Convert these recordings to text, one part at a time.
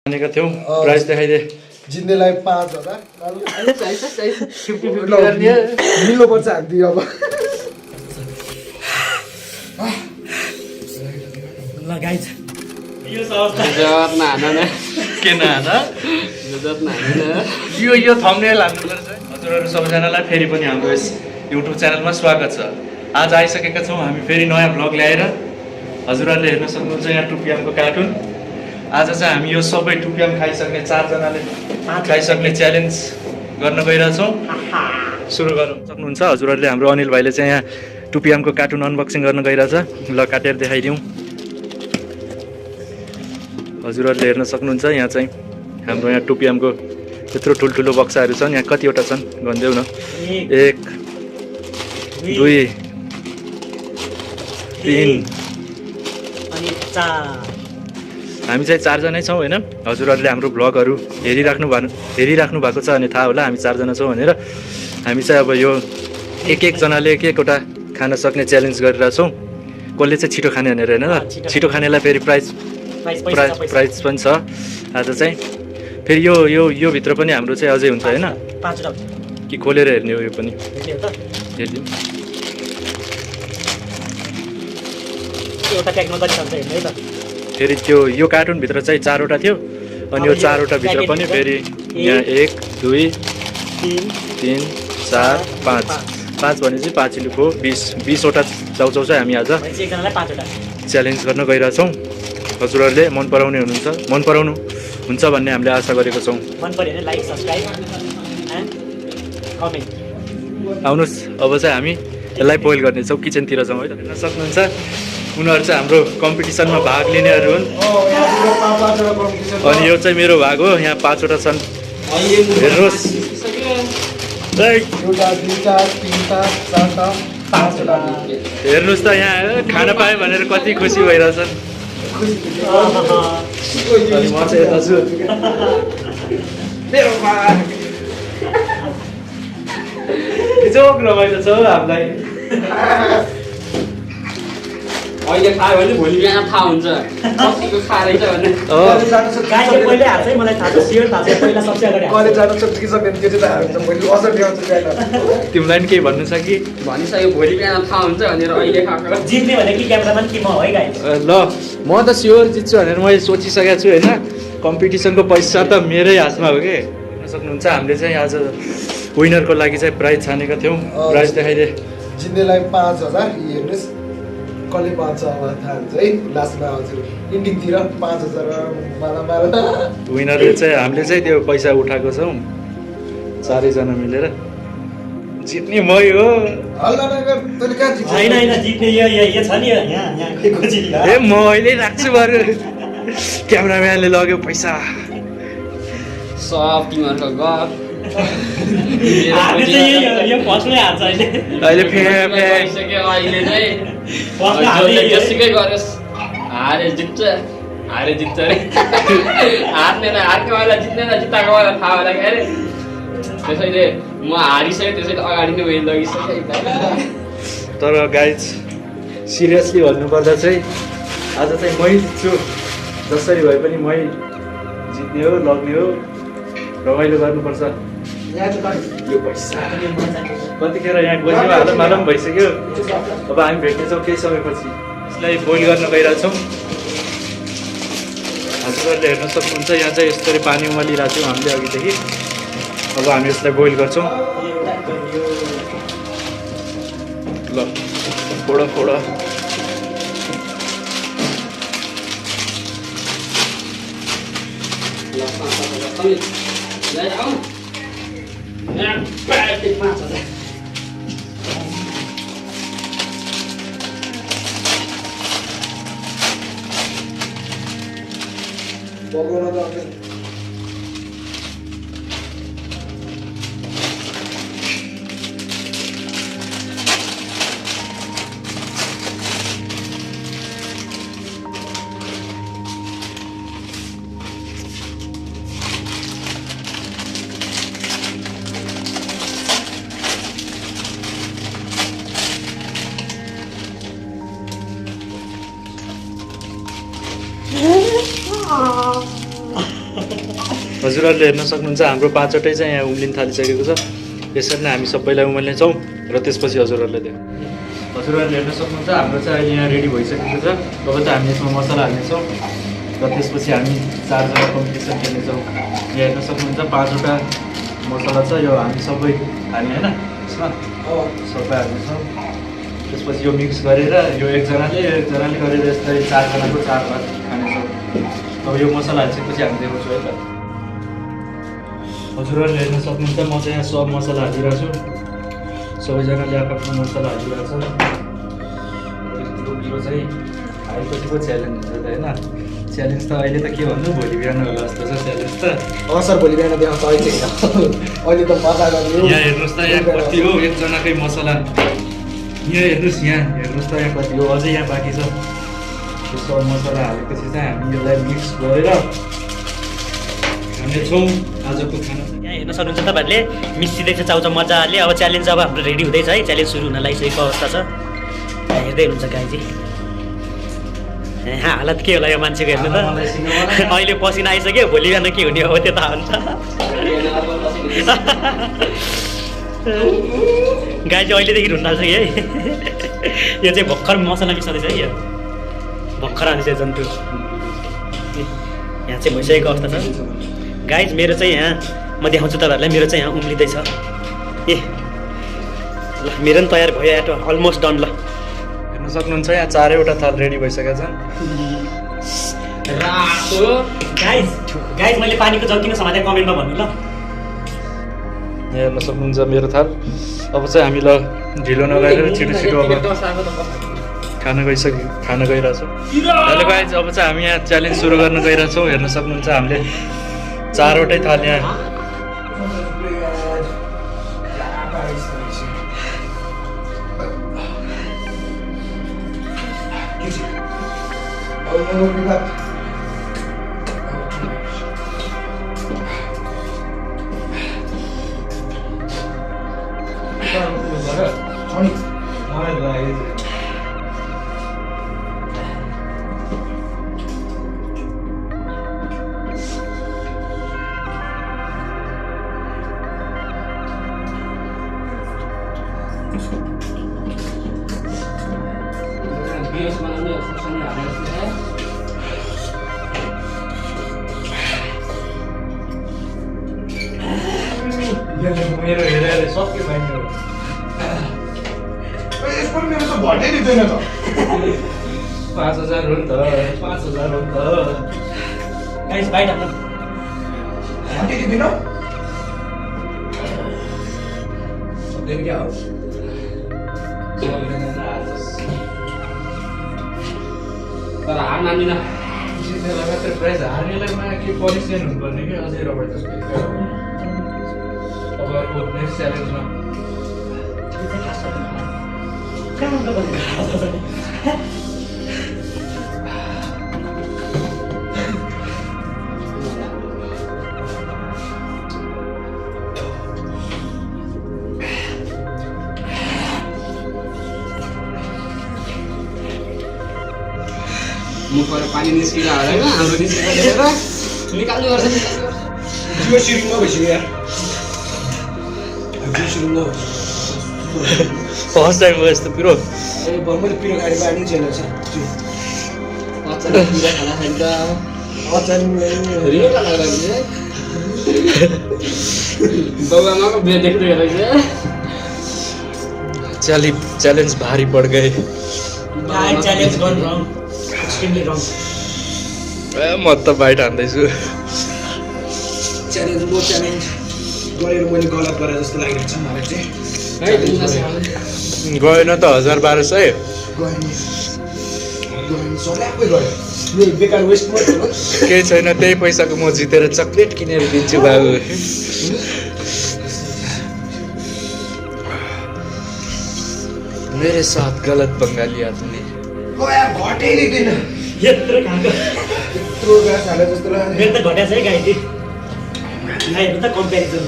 भनेका थियौँ प्राइस देखाइदे जिन्नेलाई 5000 मिलो पर्छ हामी अब ल गाइज यो के नहाना यो थम्बनेल हाल्नु पर्छ हजुरहरू सबैजनालाई फेरि पनि हाम्रो यस युट्युब च्यानलमा स्वागत छ। आज आइसकेका छौँ हामी फेरि नयाँ भ्लग ल्याएर। हजुरहरूले हेर्न सक्नुहुन्छ यहाँ टुपियामको कार्टुन। आज चाहिँ हामी यो सबै टुपियाम खाइसक्ने 4 जनाले खाइसक्ने च्यालेन्ज गर्न गइरहेछौँ। सुरु गर्नु सक्नुहुन्छ हजुरहरूले। हाम्रो अनिल भाइले चाहिँ यहाँ टुपियामको कार्टुन अनबक्सिङ गर्न गइरहेछ। ल काटेर देखाइदिउँ। हजुरहरूले हेर्न सक्नुहुन्छ यहाँ चाहिँ हाम्रो यहाँ टुपियामको त्यत्रो ठुल्ठुलो बक्साहरू छन्। यहाँ कतिवटा छन् भनिदेऊ न। 1 2 3 अनि 4 हामी चाहिँ 4 जनै छौँ होइन। हजुरहरूले हाम्रो भ्लगहरू हेरिराख्नु भएको छ भने थाहा होला हामी 4 जना छौँ भनेर। हामी चाहिँ अब यो एक जनाले एकवटा खान सक्ने च्यालेन्ज गरिरहेछौँ। कसले चाहिँ छिटो खाने भनेर होइन। छिटो खानेलाई फेरि प्राइज पनि छ आज चाहिँ। फेरि यो भित्र पनि हाम्रो चाहिँ अझै हुन्छ होइन। 5वटा कि खोलेर हेर्ने हो यो पनि हेरिदिउँ। एउटा प्याकमा कति हुन्छ हेर्नु है त। फेरि त्यो यो कार्टुनभित्र चाहिँ 4वटा थियो अनि यो 4वटा भित्र पनि फेरि यहाँ 1 2 3 4 5 भनेपछि 5 लिखो 20वटा चाउचाउ चाहिँ हामी आज एकजनालाई 5वटा च्यालेन्ज गर्न गइरहेछौँ। हजुरहरूले मन पराउनु हुन्छ भन्ने हामीले आशा गरेको छौँ। मन पर्यो भने लाइक सब्स्क्राइब एन्ड कमेन्ट। आउनुहोस् अब चाहिँ हामी यसलाई बोइल गर्नेछौँ। किचनतिर जाउँ है त। हेर्न सक्नुहुन्छ उनीहरू चाहिँ हाम्रो कम्पिटिसनमा भाग लिनेहरू हुन्। अनि यो चाहिँ मेरो भाग हो। यहाँ 5वटा छन् हेर्नुहोस्। हेर्नुहोस् त यहाँ खान पाएँ भनेर कति खुसी भइरहेछन्। अनि म चाहिँ यता छु। जोक रमाइलो छ हामीलाई। अहिले खायो भने भोलि बिहान थाहा हुन्छ कतिको खाएर भने। गाईले पहिले हाल्छ है मलाई थाहा छ स्योर थाहा छ। पहिला सबसे अगाडि कलेज जानु सक्छ कि सक्दैन त्यो चाहिँ थाहा हुन्छ। भोलि अझ भ्याउँछ तिमीलाई पनि केही भन्नु छ कि? भनिसक्यो भोलि बिहान थाहा हुन्छ भनेर अहिले खाएको। जित्ने भने कि क्यामेराम्यान कि म है गाई। ल म त स्योर जित्छु भनेर मैले सोचिसकेको छु होइन। कम्पिटिसनको पैसा त मेरै हातमा हो कि। हेर्न सक्नुहुन्छ हामीले चाहिँ आज विनरको लागि चाहिँ प्राइज छानेका थियौँ। प्राइज देखाइदे जिन्नेलाई 5000। हेर्नुहोस् कसले पाउँछ अब थाहा हुन्छ है लास्टमा हजुर इन्डिङतिर 5000 माला विनरले चाहिँ हामीले चाहिँ त्यो पैसा उठाएको छौँ 4 जना मिलेर। जित्ने मै हो। हल्ला नगर तैँले कहाँ जित्छ? होइन जित्ने यो छ नि यहाँ खोजी ए म अहिले राख्छु बरु। क्यामेराम्यानले लग्यो पैसा। सब तिमीहरूको गफ। यो फर्स्टमै हाल्छ अहिले। अहिले भइसक्यो अहिले चाहिँ जसले जसुकै गरोस् हारे जित्छ अरे। हार्नेवाला जित्ने जिताएकोवाला थाहा होला क्या अरे। त्यसैले म हारिसकेँ त्यसैले अगाडि नै मैले लगिसकेँ। तर गाइज सिरियसली भन्नुपर्दा चाहिँ आज चाहिँ मै जित्छु। जसरी भए पनि मै जित्ने हो लग्ने हो। रमाइलो गर्नुपर्छ। यो पैसा कतिखेर यहाँ गइसक्यो मालम भइसक्यो। अब हामी भेट्नेछौँ केही समयपछि। यसलाई बोइल गर्न गइरहेछौँ। हजुरहरूले हेर्न सक्नुहुन्छ यहाँ चाहिँ यसरी पानी उमालिरहेको थियौँ हामीले अघिदेखि। अब हामी यसलाई बोइल गर्छौँ। ल फोड बगाउन त आउँदैन। हजुरहरूले हेर्न सक्नुहुन्छ हाम्रो 5वटै चाहिँ यहाँ उम्लिन थालिसकेको छ। यसरी नै हामी सबैलाई उमाल्नेछौँ र त्यसपछि हजुरहरूले देऊ। हजुरहरूले हेर्न सक्नुहुन्छ हाम्रो चाहिँ अहिले यहाँ रेडी भइसकेको छ। अब चाहिँ हामी यसमा मसला हाल्नेछौँ र त्यसपछि हामी 4जना कम्पिटिसन खेल्नेछौँ। यहाँ हेर्न सक्नुहुन्छ 5वटा मसला छ, यो हामी सबै हाल्ने होइन यसमा सबै हाल्नेछौँ। त्यसपछि यो मिक्स गरेर यो एकजनाले गरेर यस्तै 4जनाको 4 भाग खानेछौँ। अब यो मसला हालिसकेपछि हामी देखाउँछौँ है त। हजुरहरूले हेर्न सक्नुहुन्छ म चाहिँ यहाँ सब मसला हालिरहेको छु। सबैजनाले आफ्नो मसला हालिरहेको छ। यो चाहिँ आइपछिको च्यालेन्ज हुन्छ त होइन। च्यालेन्ज त अहिले त के भन्नु, भोलि बिहान होला जस्तो छ च्यालेन्ज त। सर भोलि बिहान देखाउँछ अहिले अहिले त मजा गर्ने। यहाँ हेर्नुहोस् त यहाँ कति हो एकजनाकै मसला। यहाँ हेर्नुहोस् त यहाँ कति हो, अझै यहाँ बाँकी छ। यो सब मसला हालेपछि चाहिँ हामी यसलाई मिक्स गरेर खानेछौँ आजको खाना। यहाँ हेर्न सक्नुहुन्छ तपाईँहरूले मिसिँदैछ चाउचाउ मजाले। अब च्यालेन्ज अब हाम्रो रेडी हुँदैछ है, च्यालेन्ज सुरु हुन लागिसकेको अवस्था छ। हेर्दै हुनुहुन्छ गाईजी, हालत के होला यो मान्छेको हेर्नु त। अहिले पसिना आइसक्यो, भोलि बिहान के हुने हो त्यो थाहा हुन्छ। गाई चाहिँ अहिलेदेखि हुन थाल्छ कि है। यो चाहिँ भर्खर मसला मिसाउँदैछ है, यो भर्खर आउँदैछ जन्तु। यहाँ चाहिँ भइसकेको अवस्था छ गाइज। मेरो चाहिँ यहाँ म देखाउँछु तपाईँहरूलाई, मेरो चाहिँ यहाँ उम्लिँदैछ। ए ल मेरो पनि तयार भयो, एट अलमोस्ट डन। ल हेर्न सक्नुहुन्छ यहाँ 4वटा थाल रेडी भइसकेका छन्। गाइज मैले पानीको जग किन समातेँ कमेन्टमा भन्नु ल। यहाँ हेर्न सक्नुहुन्छ मेरो थाल। अब चाहिँ हामी ल ढिलो नगरेर छिटो अब खान गइरहेछौँ। हेलो गाइज, अब चाहिँ हामी यहाँ च्यालेन्ज सुरु गर्न गइरहेछौँ। हेर्न सक्नुहुन्छ हामीले 4वटै थाल यहाँ मेरो हेरेर सक्यो भाइ। मेरो यसको मेरो त भट्टै दिँदैन त। 5000 हो नि त, 5000 हो नि त। गाइज बाइट हाल्नु भट्टै दिँदैन क्या हो तर हार मान्दिनँ। जित्नेलाई मात्रै प्राइज, हार्नेलाई मा के पनिसमेन्ट हुनुपर्ने कि अझै रबर जस्तो। अब अर्को नेक्स्ट च्यालेन्जमा मुखबाट पानी निस्किरहेको होइन, हाम्रो निस्केको देखेर निकाल्नु पर्छ। जियो सिरिङमा भइसक्यो यार। जियो सिरिङमा फर्स्ट टाइम हो यस्तो पिरो। मैले पिरो गाडी बाँडी छैन छ अचानक पिरो खाना खान्छ। रियल खाना खान्छ। बाबुआमाको बिहे देख्दै रहेछ। च्यालेन्ज भारी पड़ गए। च्यालेन्ज गर्नु रङ एक्सट्रिमली रङ। म त बाइट हान्दैछु। च्यालेन्ज गरेर मैले गलत गरेँ जस्तो लागेको छ मलाई चाहिँ। गएन त 1200 सल्यापै गयो। बेकार वेस्ट मात्रै हो। केही छैन, त्यही पैसाको म जितेर चक्लेट किनेर दिन्छु बाबु। मेरे साथ गलत बंगाली आदमी। घटै दिँदैन यत्रो खाएको यत्रो गाछ हाले जस्तो लाग्यो। मेरो त घट्या छ है गाइजी। हेर्नु त कम्पेरिजन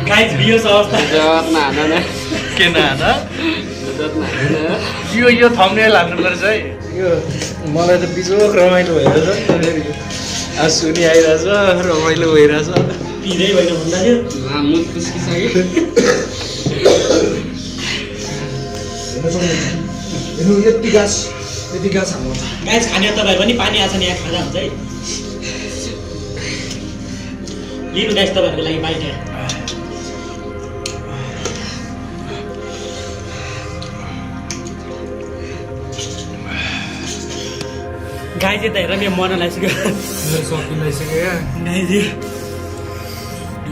गाइज बियोस अवस्था। के नहान यो थम्बनेल हाल्नु पर्छ है। यो मलाई त बिजोक रमाइलो भइरहेछ नि त फेरि आज सुनि आइरहेछ रमाइलो भइरहेछ पिँदै होइन भन्दा थियो मुख खुस्किसक्यो हेर्नु यति घाँस हाम्रो गाइस खाने तपाईहरु पनि पानी आछ नि यहाँ खाजा हुन्छ है लिनु गाइस तपाईहरुको लागि बाइट यहाँ गाइस यता हेर मेरो मन लागिसक्यो मेरो सकिन लागिसक्यो क्या गाइस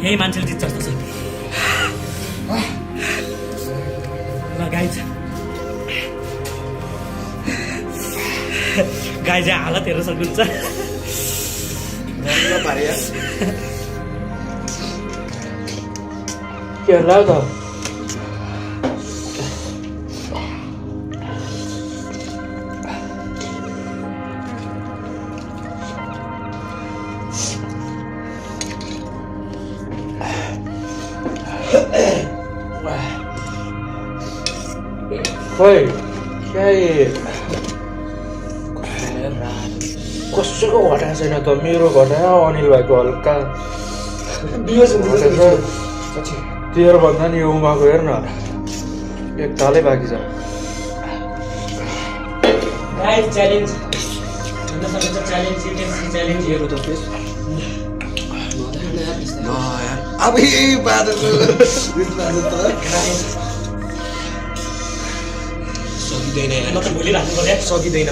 यही मान्छेले जित्छ जस्तो छ ल गाइस गाइस यहाँ हालत हेर्न सक्नुहुन्छ के लाग्छ खोइ कसैको घटाएको छैन त मेरो घटायो अनिल भाइको हल्का तेह्रभन्दा नि उमाको हेर न एक तालै बाँकी छ गाइस च्यालेन्ज हुन सक्छ च्यालेन्ज सिकेन्सी च्यालेन्ज हेर्नु त प्लिज अब बादल सकिँदैन म त भोलि राख्नु पर्यो सकिँदैन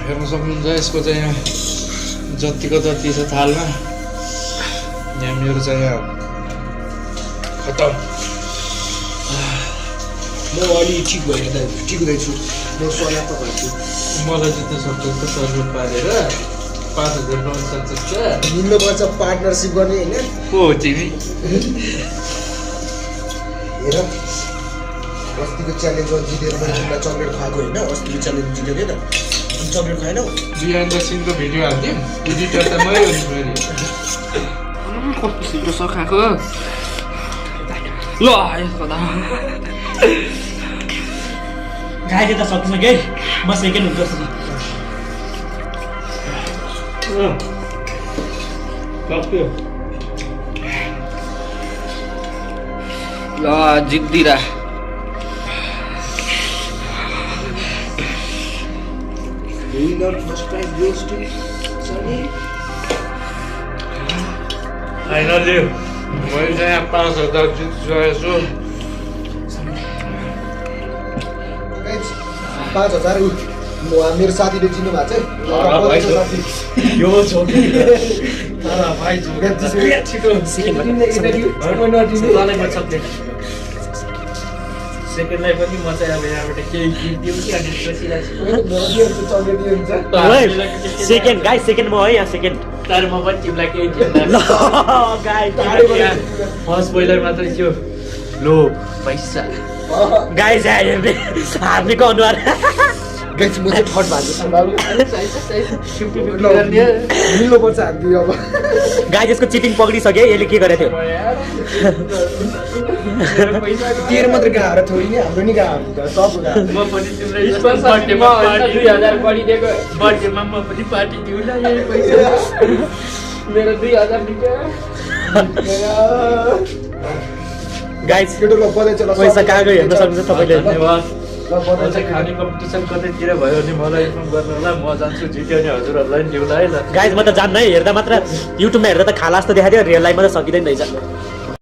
हेर्न सक्नुहुन्छ यसको चाहिँ यहाँ जतिको जति छ थालमा यहाँ मेरो चाहिँ यहाँ खतम म अलि ठिक भएर ठिक हुँदैछु म सल्लाह त भन्छु मलाई जित्न सक्छ त सर्भेट पारेर 5000 पाउन सक्छ मिल्नुपर्छ पार्टनरसिप गर्ने होइन को हो तिमी हेर अस्तिको च्यालेन्जमा जितेर मैले तिमीलाई चक्लेट खुवाएको होइन अस्तिको च्यालेन्ज जितेको थिएन अनि चक्लेट खुवाएनौ बिहान द सिनको भिडियो हाल्थ्यौँ एडिटर त मै हो नि फेरि कस्तो सिक्रो सखाएको ल यसको त गाइस यता सकिसक्यो है म सेकेन्ड हुनुपर्छ सक्यो ल जित्दिरा Winner first prize goes to Sunny. Finally मैले चाहिँ यहाँ 5000 जितिसकेको छु 5000 मेरो साथीले चिन्नु भएको छ यो छोकी तर भाइ झोके छिटो सेकेन्डलाई पनि म चाहिँ अब यहाँबाट केही गिफ्ट दिउँ कि अनि सेकेन्ड गाइस सेकेन्ड म है यहाँ सेकेन्ड तर म पनि तिमीलाई केही दिउँ गाइस फर्स्ट बोइलर मात्रै थियो लो पैसा गाइस हार्नेको अनुहार गाइस म चाहिँ थर्ड भएको मिल्नुपर्छ हामी अब गाइस यसको चिटिङ पक्रिसक्यो यसले के गरेको थियो तेरो मात्रै गाह्रो थोरै नि हाम्रो नि गाह्रो सब म पनि तिम्रो बर्थडेमा 2000 बढी दिएको बर्थडेमा म पनि पार्टी दिउँला यही पैसा मेरो 2000 दिन्छ गाइस केटो ल बधाई चला पैसा कहाँ गयो हेर्न सक्नुहुन्छ तपाईँले धन्यवाद ल चाहिँ खाने कम्पिटिसन कतैतिर भयो भने मलाई इन्फर्म गर्नु होला म जान्छु जित्यो भने हजुरहरूलाई नि दिउँला है ल गाइस म त जान्न है हेर्दा मात्र युट्युबमा हेर्दा त खाला जस्तो देखाएको थियो रियल लाइफमा त सकिँदैन रहेछ